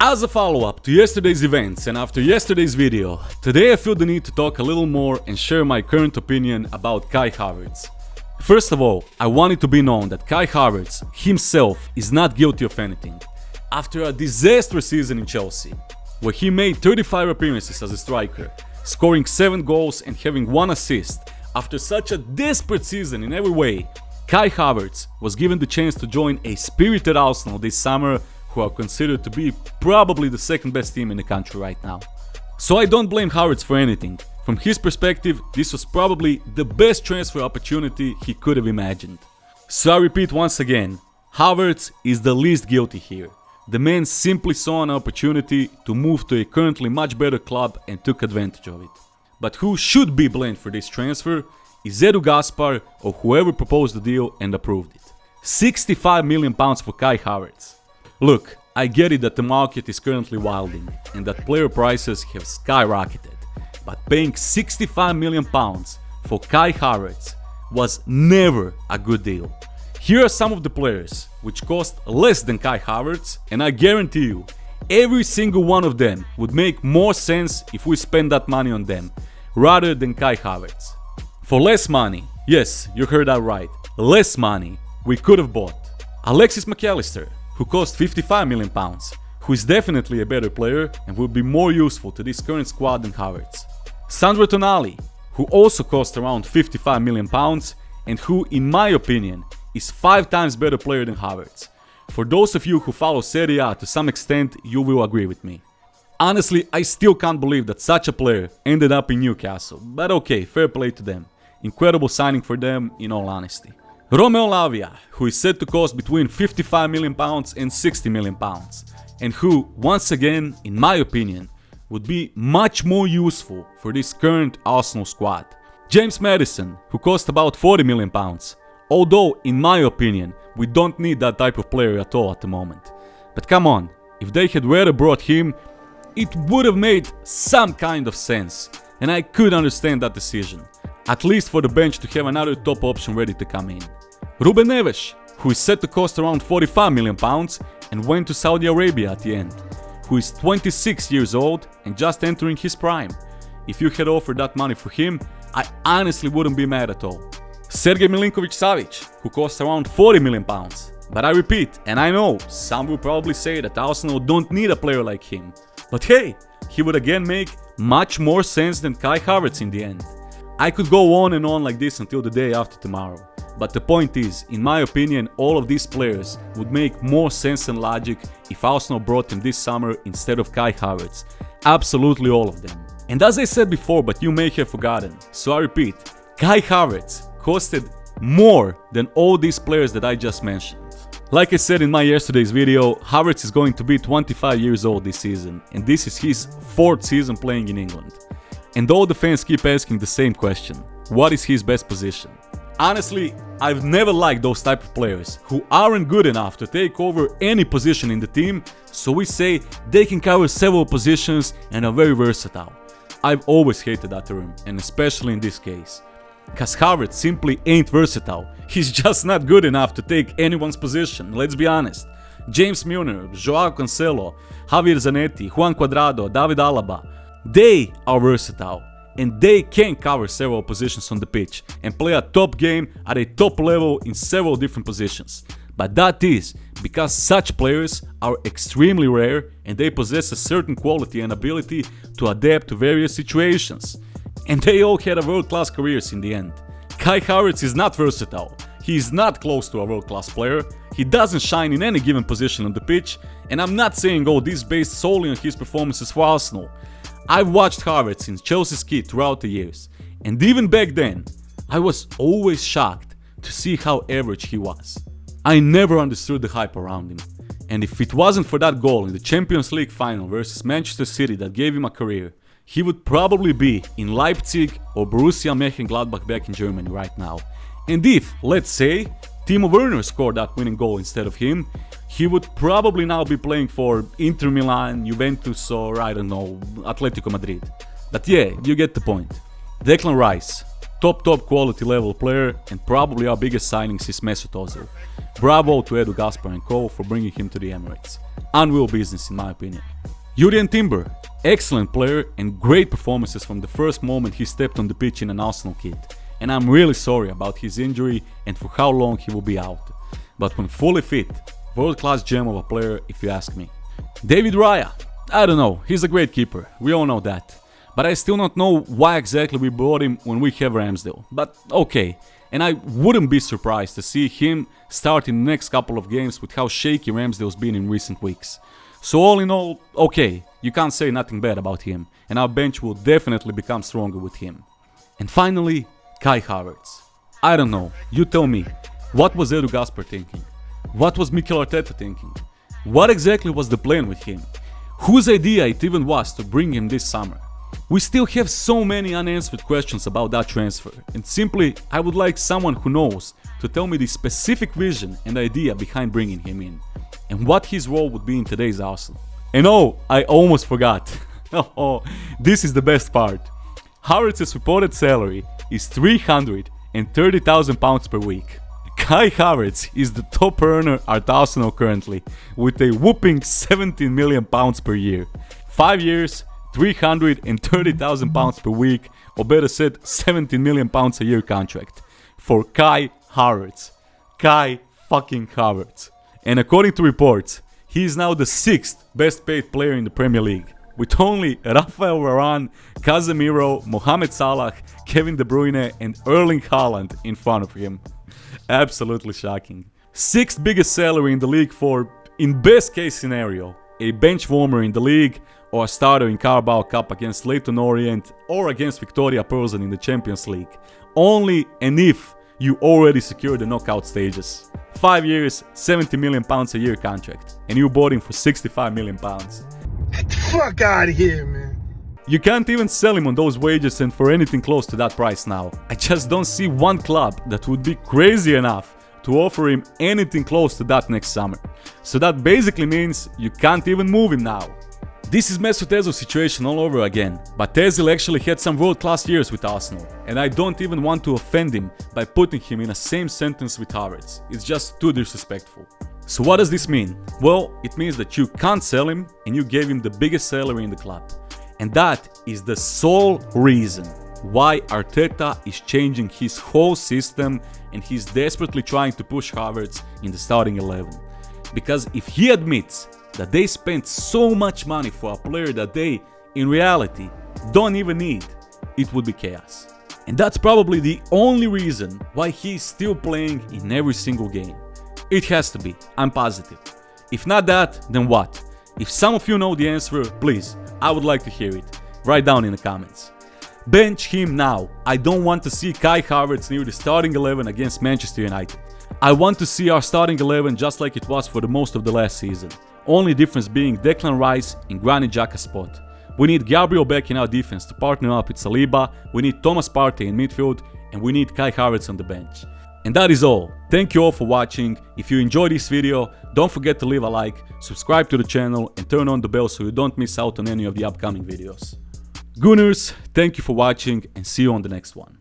As a follow-up to yesterday's events and after yesterday's video, today I feel the need to talk a little more and share my current opinion about Kai Havertz. First of all, I want it to be known that Kai Havertz himself is not guilty of anything. After a disastrous season in Chelsea, where he made 35 appearances as a striker, scoring 7 goals and having 1 assist, after such a desperate season in every way, Kai Havertz was given the chance to join a spirited Arsenal this summer, who are considered to be probably the second best team in the country right now. So I don't blame Havertz for anything. From his perspective, this was probably the best transfer opportunity he could have imagined. So I repeat once again, Havertz is the least guilty here. The man simply saw an opportunity to move to a currently much better club and took advantage of it. But who should be blamed for this transfer is Edu Gaspar or whoever proposed the deal and approved it. £65 million for Kai Havertz. Look, I get it that the market is currently wilding and that player prices have skyrocketed, but paying £65 million for Kai Havertz was never a good deal. Here are some of the players which cost less than Kai Havertz, and I guarantee you, every single one of them would make more sense if we spend that money on them, rather than Kai Havertz. For less money, yes, you heard that right, less money, we could have bought Alexis McAllister, who cost £55 million, who is definitely a better player and will be more useful to this current squad than Havertz. Sandro Tonali, who also cost around £55 million and who, in my opinion, is 5 times better player than Havertz. For those of you who follow Serie A to some extent, you will agree with me. Honestly, I still can't believe that such a player ended up in Newcastle, but okay, fair play to them. Incredible signing for them, in all honesty. Romeo Lavia, who is said to cost between £55 million and £60 million, and who, once again, in my opinion, would be much more useful for this current Arsenal squad. James Maddison, who cost about £40 million, although, in my opinion, we don't need that type of player at all at the moment. But come on, if they had rather brought him, it would have made some kind of sense, and I could understand that decision. At least for the bench to have another top option ready to come in. Ruben Neves, who is set to cost around £45 million and went to Saudi Arabia at the end, who is 26 years old and just entering his prime. If you had offered that money for him, I honestly wouldn't be mad at all. Sergej Milinkovic-Savic, who cost around £40 million. But I repeat, and I know some will probably say that Arsenal don't need a player like him, but hey, he would again make much more sense than Kai Havertz in the end. I could go on and on like this until the day after tomorrow, but the point is, in my opinion, all of these players would make more sense and logic if Arsenal brought them this summer instead of Kai Havertz. Absolutely all of them. And as I said before, but you may have forgotten, so I repeat, Kai Havertz costed more than all these players that I just mentioned. Like I said in my yesterday's video, Havertz is going to be 25 years old this season, and this is his 4th season playing in England. And all the fans keep asking the same question, what is his best position? Honestly, I've never liked those type of players who aren't good enough to take over any position in the team, so we say they can cover several positions and are very versatile. I've always hated that term, and especially in this case. Cause Havertz simply ain't versatile, he's just not good enough to take anyone's position, let's be honest. James Milner, Joao Cancelo, Javier Zanetti, Juan Cuadrado, David Alaba, they are versatile and they can cover several positions on the pitch and play a top game at a top level in several different positions. But that is because such players are extremely rare and they possess a certain quality and ability to adapt to various situations. And they all had a world-class careers in the end. Kai Havertz is not versatile, he is not close to a world-class player, he doesn't shine in any given position on the pitch, and I'm not saying all this based solely on his performances for Arsenal. I've watched Havertz since Chelsea's kid throughout the years, and even back then, I was always shocked to see how average he was. I never understood the hype around him, and if it wasn't for that goal in the Champions League final versus Manchester City that gave him a career, he would probably be in Leipzig or Borussia Mönchengladbach back in Germany right now. And if, let's say, Timo Werner scored that winning goal instead of him, he would probably now be playing for Inter Milan, Juventus, or I don't know, Atletico Madrid. But yeah, you get the point. Declan Rice, top quality level player, and probably our biggest signings is Mesut Ozil. Bravo to Edu Gaspar and co for bringing him to the Emirates. unreal business in my opinion. Julian Timber, excellent player and great performances from the first moment he stepped on the pitch in an Arsenal kit. And I'm really sorry about his injury and for how long he will be out. But when fully fit, world-class gem of a player if you ask me. David Raya, I don't know, he's a great keeper, we all know that. But I still don't know why exactly we brought him when we have Ramsdale. But okay, and I wouldn't be surprised to see him start in the next couple of games with how shaky Ramsdale's been in recent weeks. So all in all, okay, you can't say nothing bad about him, and our bench will definitely become stronger with him. And finally, Kai Havertz. I don't know, you tell me, what was Edu Gaspar thinking? What was Mikel Arteta thinking? What exactly was the plan with him? Whose idea it even was to bring him this summer? We still have so many unanswered questions about that transfer, and simply I would like someone who knows to tell me the specific vision and idea behind bringing him in, and what his role would be in today's Arsenal. And oh, I almost forgot. Oh, this is the best part. Havertz's reported salary is £330,000 per week. Kai Havertz is the top earner at Arsenal currently, with a whopping £17 million per year. 5 years, £330,000 per week, or better said, £17 million a year contract for Kai Havertz. Kai fucking Havertz. And according to reports, he is now the 6th best paid player in the Premier League, with only Rafael Varane, Casemiro, Mohamed Salah, Kevin De Bruyne and Erling Haaland in front of him. Absolutely shocking. 6th biggest salary in the league for, in best case scenario, a bench warmer in the league or a starter in Carabao Cup against Leyton Orient or against Victoria Pilsen in the Champions League. Only and if you already secured the knockout stages. 5 years, £70 million a year contract, and you bought him for £65 million. Get the fuck out of here, man. You can't even sell him on those wages and for anything close to that price now. I just don't see one club that would be crazy enough to offer him anything close to that next summer. So that basically means you can't even move him now. This is Mesut Ozil's situation all over again, but Ozil actually had some world-class years with Arsenal, and I don't even want to offend him by putting him in the same sentence with Havertz. It's just too disrespectful. So what does this mean? Well, it means that you can't sell him and you gave him the biggest salary in the club. And that is the sole reason why Arteta is changing his whole system and he's desperately trying to push Havertz in the starting 11. Because if he admits that they spent so much money for a player that they, in reality, don't even need, it would be chaos. And that's probably the only reason why he's still playing in every single game. It has to be, I'm positive. If not that, then what? If some of you know the answer, please, I would like to hear it. Write down in the comments. Bench him now. I don't want to see Kai Havertz near the starting 11 against Manchester United. I want to see our starting 11 just like it was for the most of the last season. Only difference being Declan Rice in Granit Xhaka's spot. We need Gabriel back in our defense to partner up with Saliba, we need Thomas Partey in midfield, and we need Kai Havertz on the bench. And that is all. Thank you all for watching. If you enjoyed this video, don't forget to leave a like, subscribe to the channel and turn on the bell so you don't miss out on any of the upcoming videos. Gunners, thank you for watching and see you on the next one.